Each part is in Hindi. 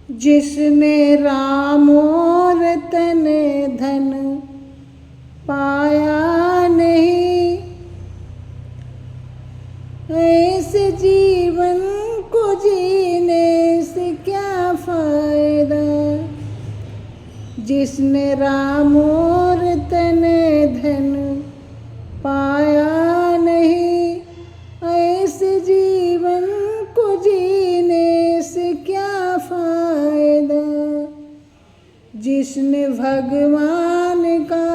जिसने राम और तन धन पाया नहीं, ऐसे जीवन को जीने से क्या फायदा। जिसने राम और तन धन पाया नहीं, ऐसे जीवन को जीने से क्या फायदा। जिसने भगवान का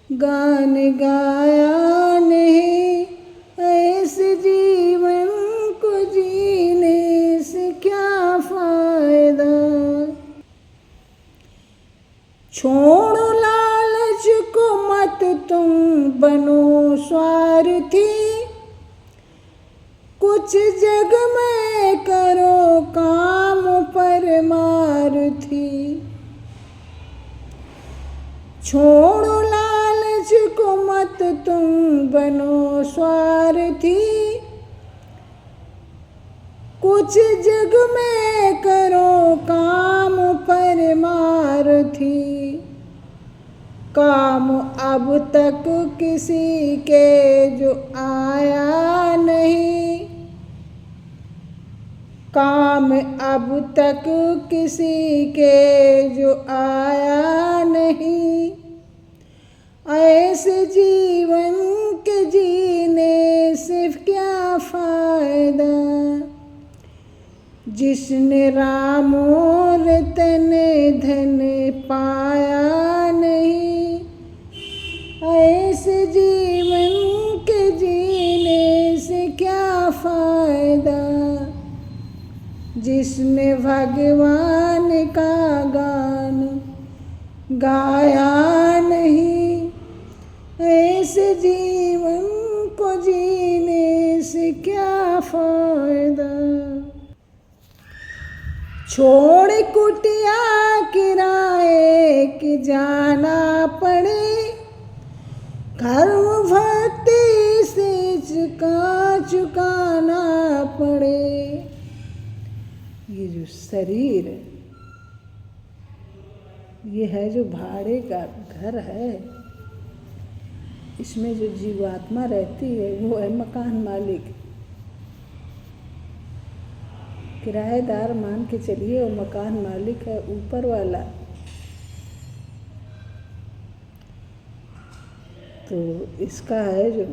गान गाया नहीं, ऐसे जीवन को जीने से क्या फायदा। छोड़ो लालच को मत तुम बनो स्वार्थी, कुछ जग में करो काम परमार्थी। छोड़ो लालच को मत तुम बनो स्वार्थी, कुछ जग में करो काम परमार्थी। काम अब तक किसी के जो आया नहीं, काम अब तक किसी के जो आया नहीं, ऐसे जीवन के जीने से क्या फायदा। जिसने राम और तन धन पाया नहीं, ऐसे जीवन के जीने से क्या फायदा। जिसने भगवान का गान गाया नहीं, ऐसे जीवन को जीने से क्या फायदा। छोड़ कुटिया किराए की जाना पड़े, कर्म भक्ति से चुकाना पड़े। ये जो शरीर ये है जो भाड़े का घर है, इसमें जो जीवात्मा रहती है वो है मकान मालिक। किराएदार मान के चलिए और मकान मालिक है ऊपर वाला। तो इसका है जो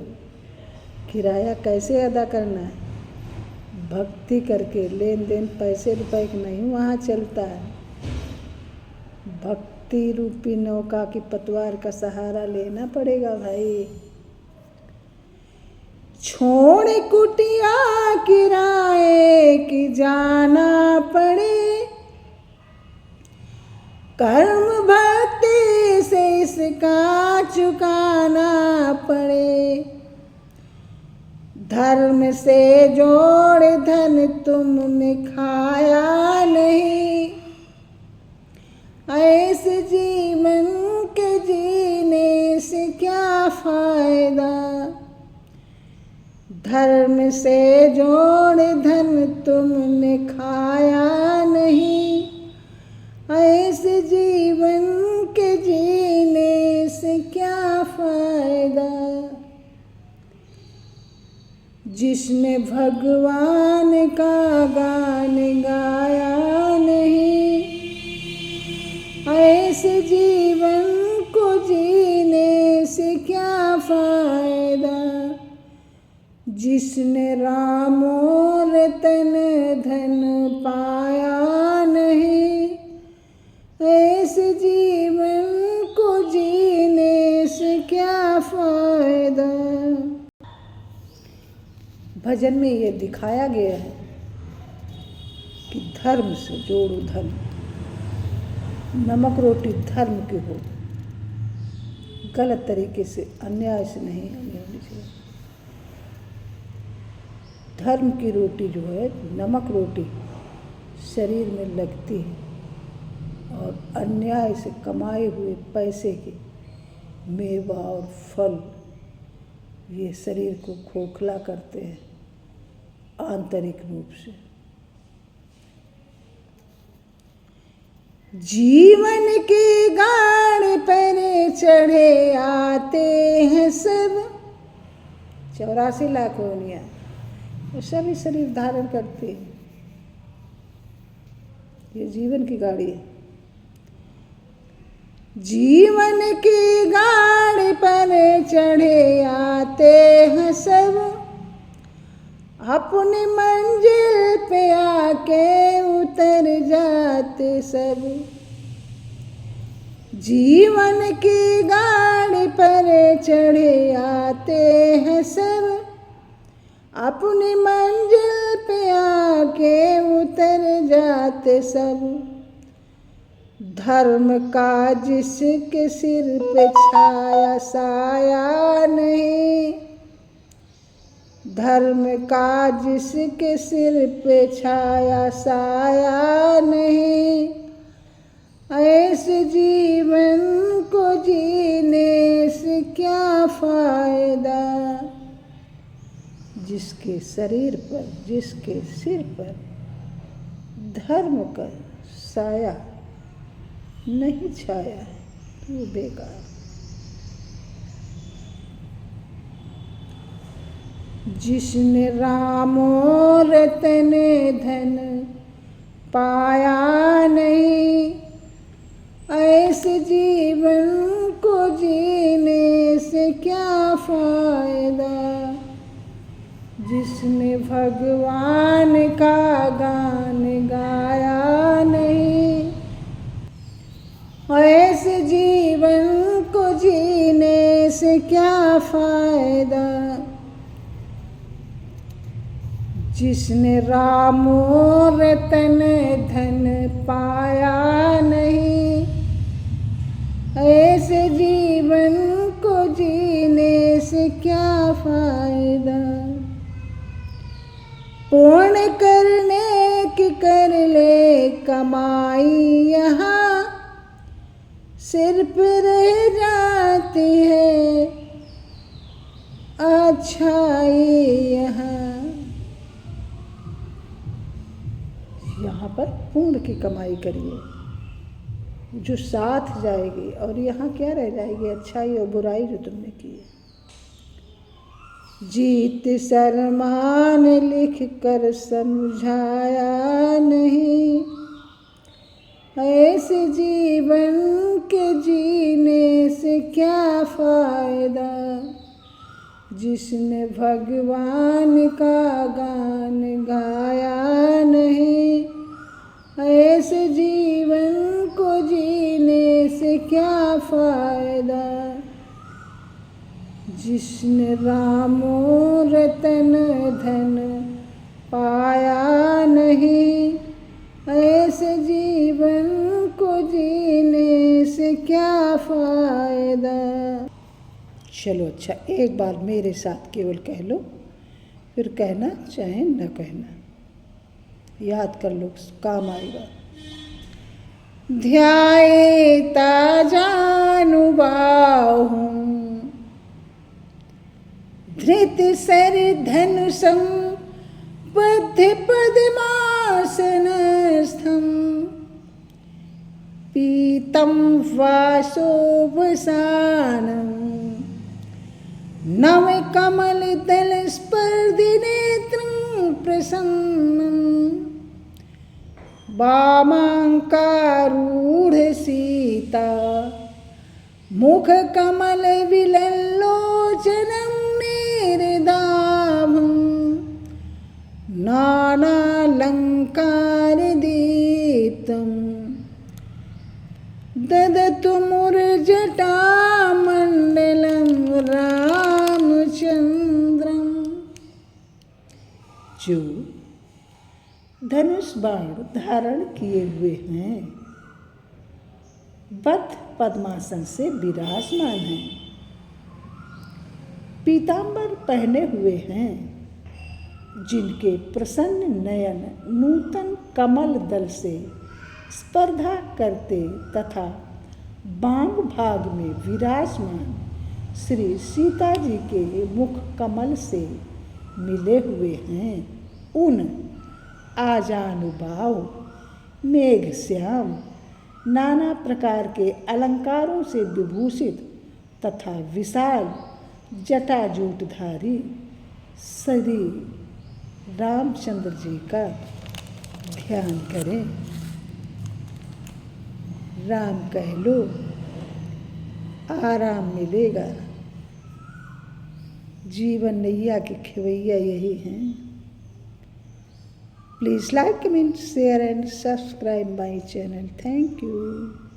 किराया कैसे अदा करना है, भक्ति करके। लेन देन पैसे रुपए का नहीं वहाँ चलता है। भक्ति रूपी नौका की पतवार का सहारा लेना पड़ेगा भाई। छोड़ कुटिया किराए की जाना पड़े, कर्म भक्ति से इसका चुकाना पड़े। धर्म से जोड़ धन तुमने खाया नहीं, ऐसे जीवन के जीने से क्या फायदा। धर्म से जोड़ धन तुमने खाया नहीं, ऐसे जीवन के जीने से क्या फायदा। जिसने भगवान का गान गाया नहीं, ऐसे जीवन को जीने से क्या फायदा। जिसने राम और तन धन पाया नहीं, ऐसे जीवन को जीने से क्या फायदा। भजन में ये दिखाया गया है कि धर्म से जोड़ो धन। नमक रोटी धर्म की हो, गलत तरीके से अन्याय से नहीं होनी चाहिए। धर्म की रोटी जो है, नमक रोटी शरीर में लगती है और अन्याय से कमाए हुए पैसे के मेवा और फल ये शरीर को खोखला करते हैं आंतरिक रूप से। जीवन की गाड़ी पर चढ़े आते हैं सब, 84 लाख योनियाँ, वो सभी शरीर धारण करते हैं। ये जीवन की गाड़ी है। जीवन की गाड़ी पर चढ़े आते हैं सब, अपनी मंजिल पे आके उतर जाते सब। जीवन की गाड़ी पर चढ़े आते हैं सब, अपनी मंजिल पे आके उतर जाते सब। धर्म का जिसके सिर पे छाया साया नहीं, धर्म का जिसके सिर पे छाया साया नहीं, ऐसे जीवन को जीने से क्या फायदा। जिसके शरीर पर, जिसके सिर पर धर्म का साया नहीं छाया, वो बेकार। जिसने राम और रतन धन पाया नहीं, ऐसे जीवन को जीने से क्या फायदा। जिसने भगवान का गान गाया नहीं, ऐसे जीवन को जीने से क्या फायदा। जिसने राम और रतन धन पाया नहीं, ऐसे जीवन को जीने से क्या फायदा। पुण्य करने की कर ले कमाई, यहाँ सिर पर रह जाती है अच्छाई। यहाँ पर पुण्य की कमाई करिए जो साथ जाएगी, और यहाँ क्या रह जाएगी, अच्छाई और बुराई जो तुमने की है। जीत शर्मा ने लिख कर समझाया नहीं, ऐसे जीवन के जीने से क्या फायदा। जिसने भगवान का गान गाया नहीं, ऐसे जीवन को जीने से क्या फायदा। जिसने राम रतन धन पाया नहीं, ऐसे जीवन को जीने से क्या फायदा। चलो अच्छा, एक बार मेरे साथ केवल कह लो, फिर कहना चाहे न कहना, याद कर लो, काम आएगा। ध्यायेता जानुबाहुं धृत सर धनुषं बद्ध पद्मासनस्थं, पीतं वासोवसानं नवकमलदलस्पर्धिनेत्रं प्रसन्नं, वामाङ्कारूढ सीता मुखकमलविलल्लोचनं निर्दाभं, नानालङ्कारदीप्तं ददतु मुरजटामण्डलं रामचन्द्रं। जो धनुष बाण धारण किए हुए हैं, बद्ध पद्मासन से विराजमान हैं, पीतांबर पहने हुए हैं, जिनके प्रसन्न नयन नूतन कमल दल से स्पर्धा करते तथा बाम भाग में विराजमान श्री सीता जी के मुख कमल से मिले हुए हैं। उन आजानुभाव मेघ श्याम नाना प्रकार के अलंकारों से विभूषित तथा विशाल जटाजूटधारी श्री रामचंद्र जी का ध्यान करें। राम कह लो, आराम मिलेगा। जीवन नैया के खेवैया यही हैं। Please like, comment, share and subscribe my channel. Thank you.